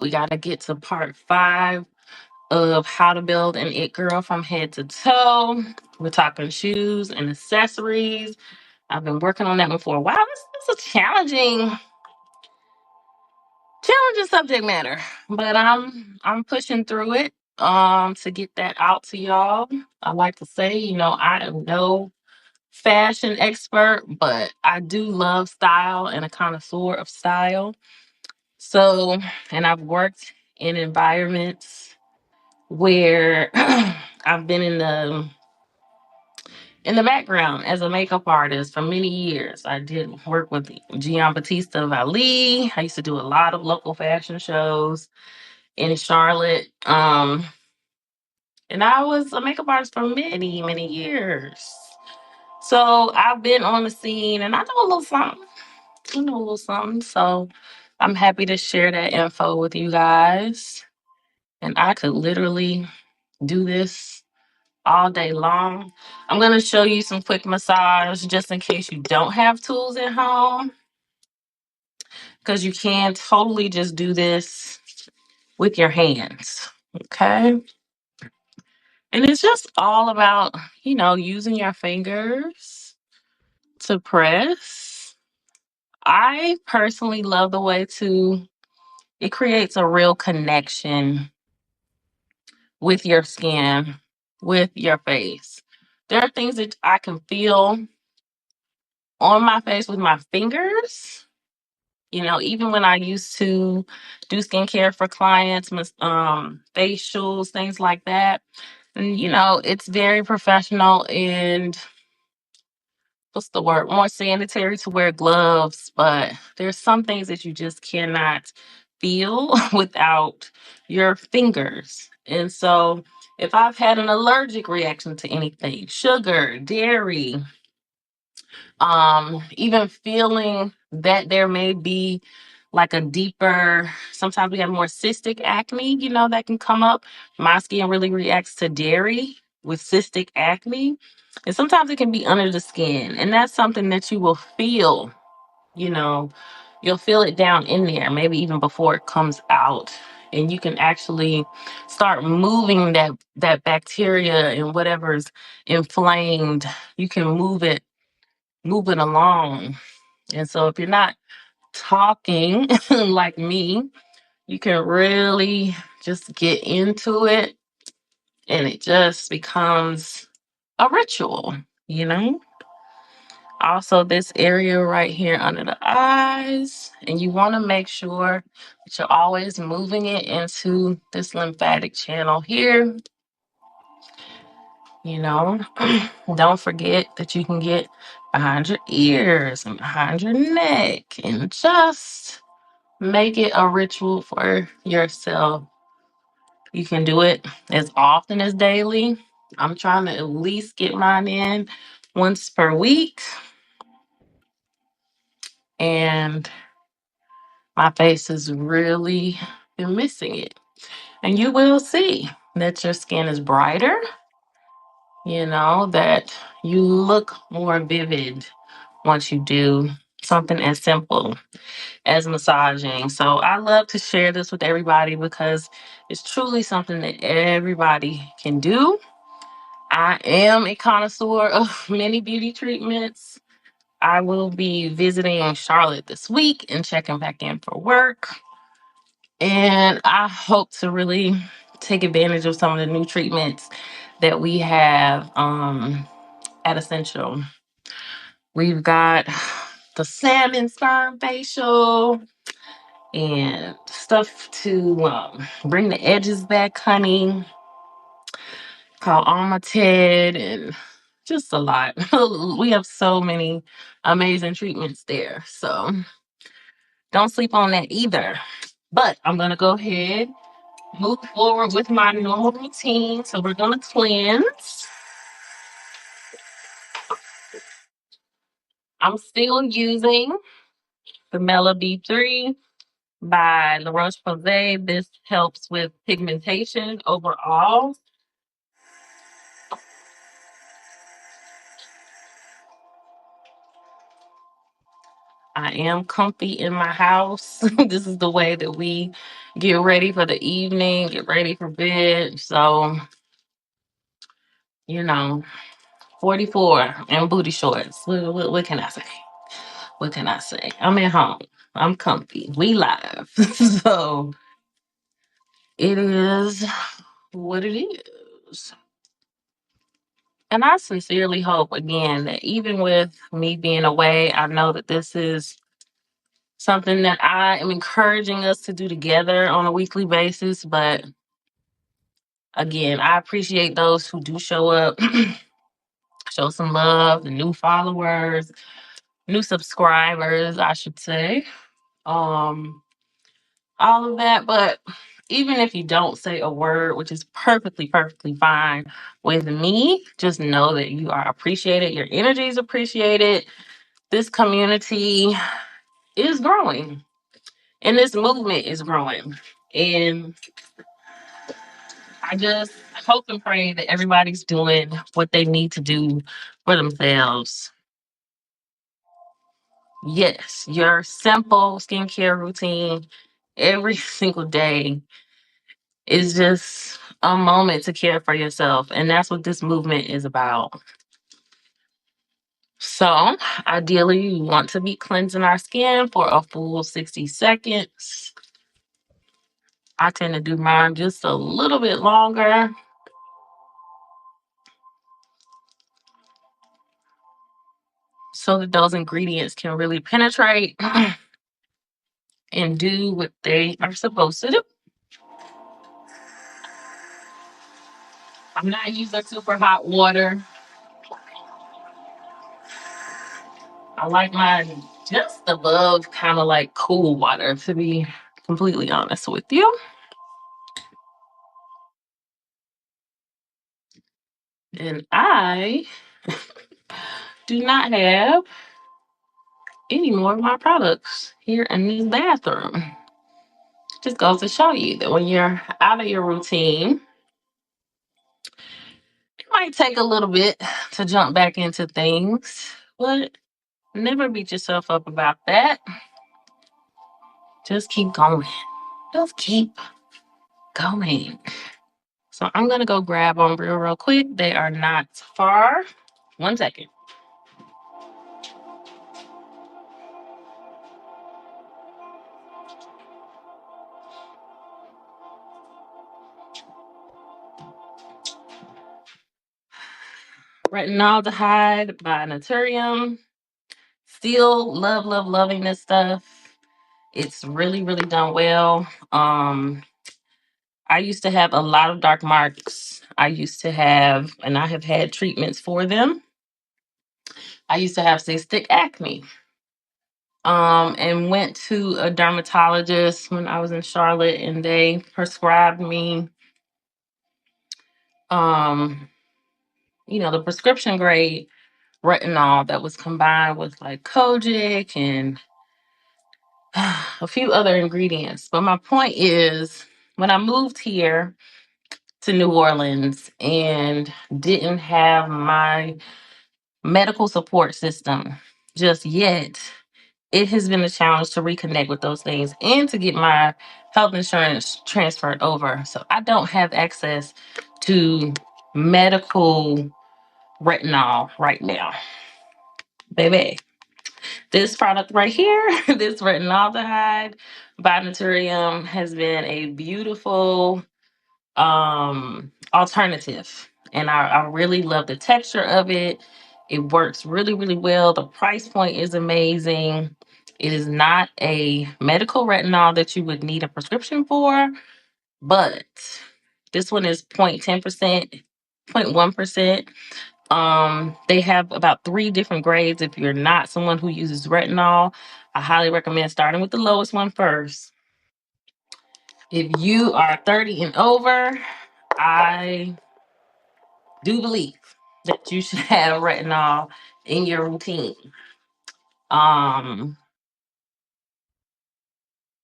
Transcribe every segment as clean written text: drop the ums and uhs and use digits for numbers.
We got to get to part 5 of how to build an it girl from head to toe. We're talking shoes and accessories. I've been working on that one for a while. This is a challenging subject matter, but I'm pushing through it to get that out to y'all. I like to say, I am no fashion expert, but I do love style and a connoisseur of style. So, and I've worked in environments where I've been in the background as a makeup artist for many years. I did work with Giambattista Valli. I used to do a lot of local fashion shows in Charlotte. And I was a makeup artist for many, many years. So I've been on the scene and I know a little something. I know a little something. So I'm happy to share that info with you guys. And I could literally do this all day long. I'm going to show you some quick massage just in case you don't have tools at home, because you can totally just do this with your hands. Okay. And it's just all about, using your fingers to press. I personally love the way it creates a real connection with your skin, with your face. There are things that I can feel on my face with my fingers. Even when I used to do skincare for clients, facials, things like that. And, it's very professional and what's the word? More sanitary to wear gloves, but there's some things that you just cannot feel without your fingers. And so if I've had an allergic reaction to anything, sugar, dairy, even feeling that there may be like a deeper, sometimes we have more cystic acne, that can come up. My skin really reacts to dairy with cystic acne. And sometimes it can be under the skin. And that's something that you will feel, you know, you'll feel it down in there, maybe even before it comes out. And you can actually start moving that bacteria and whatever's inflamed. You can move it along. And so if you're not talking like me, you can really just get into it and it just becomes a ritual, you know? Also, this area right here under the eyes, and you want to make sure that you're always moving it into this lymphatic channel here. Don't forget that you can get behind your ears and behind your neck and just make it a ritual for yourself. You can do it as often as daily. I'm trying to at least get mine in once per week. And my face has really been missing it. And you will see that your skin is brighter, that you look more vivid once you do something as simple as massaging. So I love to share this with everybody because it's truly something that everybody can do. I am a connoisseur of many beauty treatments. I will be visiting Charlotte this week and checking back in for work. And I hope to really take advantage of some of the new treatments that we have at Essential. We've got the salmon sperm facial and stuff to bring the edges back, honey, called Almated, and just a lot. We have so many amazing treatments there. So don't sleep on that either. But I'm going to go ahead, move forward with my normal routine. So we're going to cleanse. I'm still using the Mela B3 by La Roche-Posay. This helps with pigmentation overall. I am comfy in my house. This is the way that we get ready for the evening, get ready for bed. So, you know, 44 and booty shorts. What can I say? What can I say? I'm at home. I'm comfy. We live. So it is what it is. And I sincerely hope, again, that even with me being away, I know that this is something that I am encouraging us to do together on a weekly basis. But again, I appreciate those who do show up, show some love, the new followers, new subscribers, I should say. Um, all of that. But even if you don't say a word, which is perfectly fine with me, just know that you are appreciated. Your energy is appreciated. This community is growing and this movement is growing. And I just hope and pray that everybody's doing what they need to do for themselves. Yes, your simple skincare routine every single day is just a moment to care for yourself. And that's what this movement is about. So, ideally, you want to be cleansing our skin for a full 60 seconds. I tend to do mine just a little bit longer so that those ingredients can really penetrate and do what they are supposed to do. I'm not using super hot water. I like mine just above kind of like cool water, to be completely honest with you. And I do not have any more of my products here in this bathroom. Just goes to show you that when you're out of your routine, it might take a little bit to jump back into things, but never beat yourself up about that. Just keep going. Just keep going. So I'm going to go grab them real quick. They are not far. 1 second. Retinaldehyde by Naturium. Still loving this stuff. It's really done well. I used to have a lot of dark marks. I used to have, and I have had treatments for them. I used to have cystic acne. And went to a dermatologist when I was in Charlotte, and they prescribed me, um, the prescription grade retinol that was combined with like Kojic and a few other ingredients. But my point is, when I moved here to New Orleans and didn't have my medical support system just yet, it has been a challenge to reconnect with those things and to get my health insurance transferred over. So I don't have access to medical retinol right now. Baby, this product right here, this retinaldehyde by Naturium, has been a beautiful alternative. And I really love the texture of it. It works really well. The price point is amazing. It is not a medical retinol that you would need a prescription for, but this one is 0.10%, 0.1%. They have about 3 different grades. If you're not someone who uses retinol, I highly recommend starting with the lowest one first. If you are 30 and over, I do believe that you should have retinol in your routine. Um,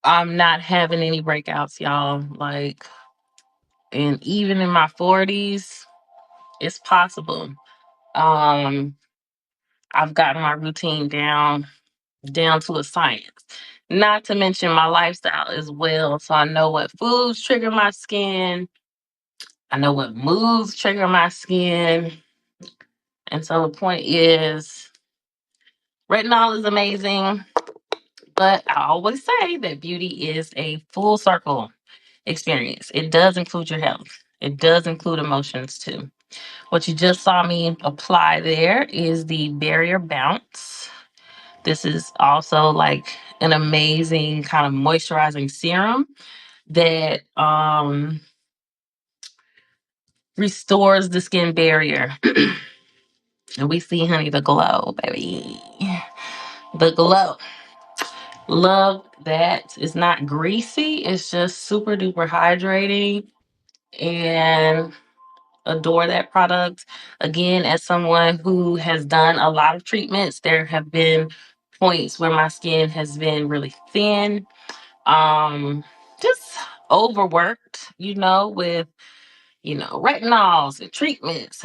I'm not having any breakouts, y'all. Like, and even in my 40s, it's possible. Um, I've gotten my routine down. down to a science. Not to mention my lifestyle as well. So I know what foods trigger my skin. I know what moods trigger my skin. And so the point is, retinol is amazing, but I always say that beauty is a full circle experience. It does include your health. It does include emotions too. What you just saw me apply there is the Barrier Bounce. This is also like an amazing kind of moisturizing serum that restores the skin barrier. And we see, honey, the glow, baby. The glow. Love that. It's not greasy. It's just super duper hydrating. And adore that product. Again, as someone who has done a lot of treatments, there have been points where my skin has been really thin, just overworked, with retinols and treatments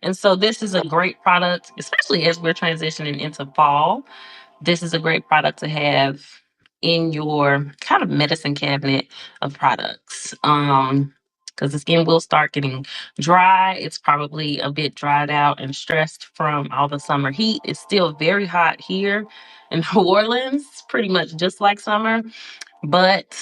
and so this is a great product, especially as we're transitioning into fall. This is a great product to have in your kind of medicine cabinet of products. Because the skin will start getting dry. It's probably a bit dried out and stressed from all the summer heat. It's still very hot here in New Orleans, pretty much just like summer. But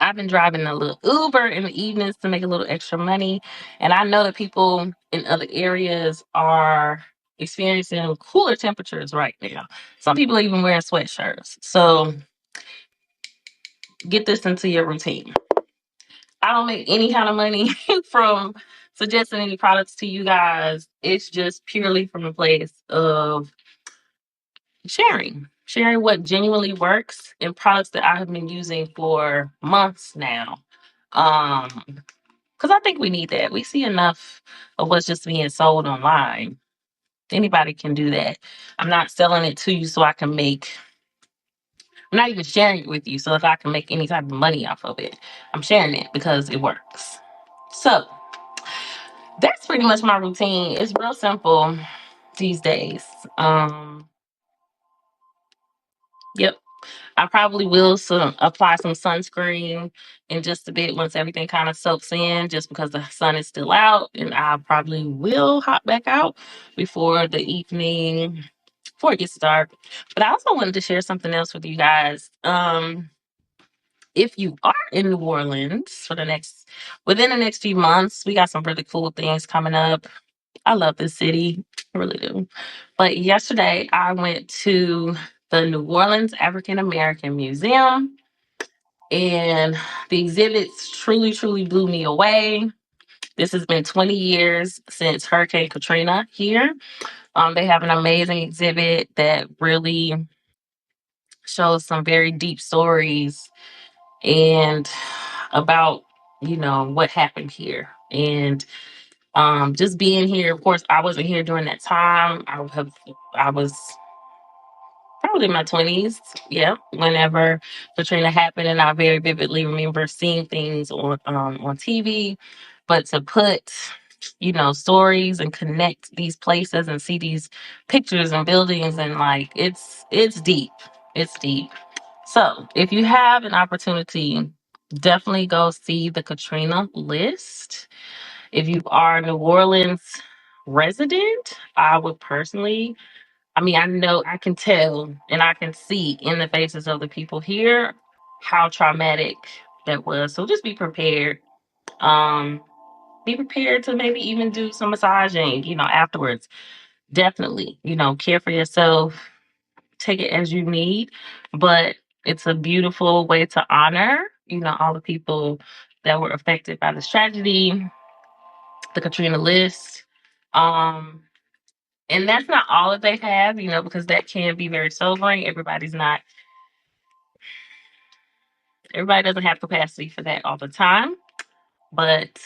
I've been driving a little Uber in the evenings to make a little extra money. And I know that people in other areas are experiencing cooler temperatures right now. Some people are even wearing sweatshirts. So get this into your routine. I don't make any kind of money from suggesting any products to you guys. It's just purely from a place of sharing what genuinely works in products that I have been using for months now. Because I think we need that. We see enough of what's just being sold online. Anybody can do that. I'm not selling it to you so I can I'm not even sharing it with you so that I can make any type of money off of it. I'm sharing it because it works. So that's pretty much my routine. It's real simple these days. Yep. I probably will apply some sunscreen in just a bit once everything kind of soaks in, just because the sun is still out, and I probably will hop back out before the evening, before it gets dark. But I also wanted to share something else with you guys. If you are in New Orleans within the next few months, we got some really cool things coming up. I love this city, I really do. But yesterday I went to the New Orleans African American Museum, and the exhibits truly, truly blew me away. This has been 20 years since Hurricane Katrina here. They have an amazing exhibit that really shows some very deep stories and about what happened here. And just being here, of course, I wasn't here during that time. I was probably in my 20s, yeah, whenever Katrina happened, and I very vividly remember seeing things on TV. But to put stories and connect these places and see these pictures and buildings, and like it's deep. It's deep. So if you have an opportunity, definitely go see the Katrina list. If you are a New Orleans resident, I would personally, I know I can tell and I can see in the faces of the people here how traumatic that was. So just be prepared. Um, be prepared to maybe even do some massaging, afterwards. Definitely, care for yourself, take it as you need. But it's a beautiful way to honor, all the people that were affected by this tragedy, the Katrina list. Um, and that's not all that they have, because that can be very sobering. Everybody doesn't have capacity for that all the time. But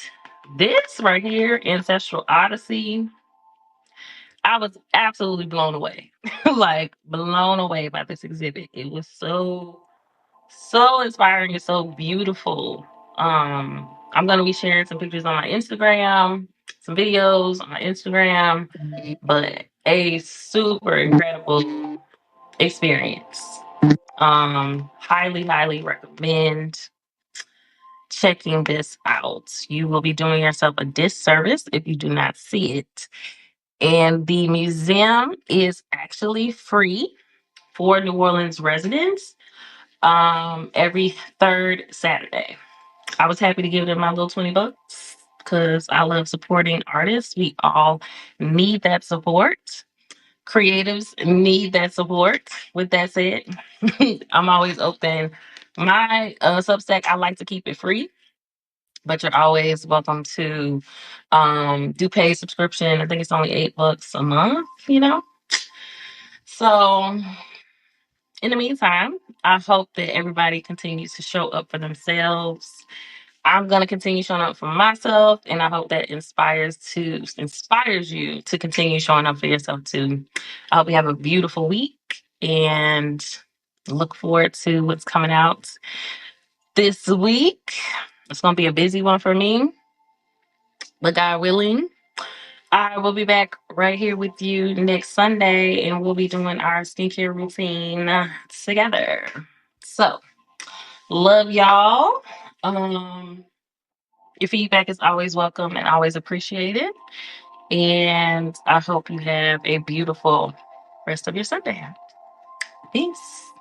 this right here, Ancestral Odyssey, I was absolutely blown away. Like blown away by this exhibit. It was so inspiring and so beautiful. I'm gonna be sharing some pictures on my Instagram, some videos on my Instagram, but a super incredible experience. Highly, highly recommend checking this out. You will be doing yourself a disservice if you do not see it. And the museum is actually free for New Orleans residents every third Saturday. I was happy to give them my little $20 because I love supporting artists. We all need that support. Creatives need that support. With that said, I'm always open. My Substack, I like to keep it free, but you're always welcome to do paid subscription. I think it's only $8 a month, you know. So in the meantime, I hope that everybody continues to show up for themselves. I'm gonna continue showing up for myself, and I hope that inspires you to continue showing up for yourself too. I hope you have a beautiful week, and look forward to what's coming out this week. It's gonna be a busy one for me, but God willing, I will be back right here with you next Sunday, and we'll be doing our skincare routine together. So, love y'all. Your feedback is always welcome and always appreciated. And I hope you have a beautiful rest of your Sunday. Peace.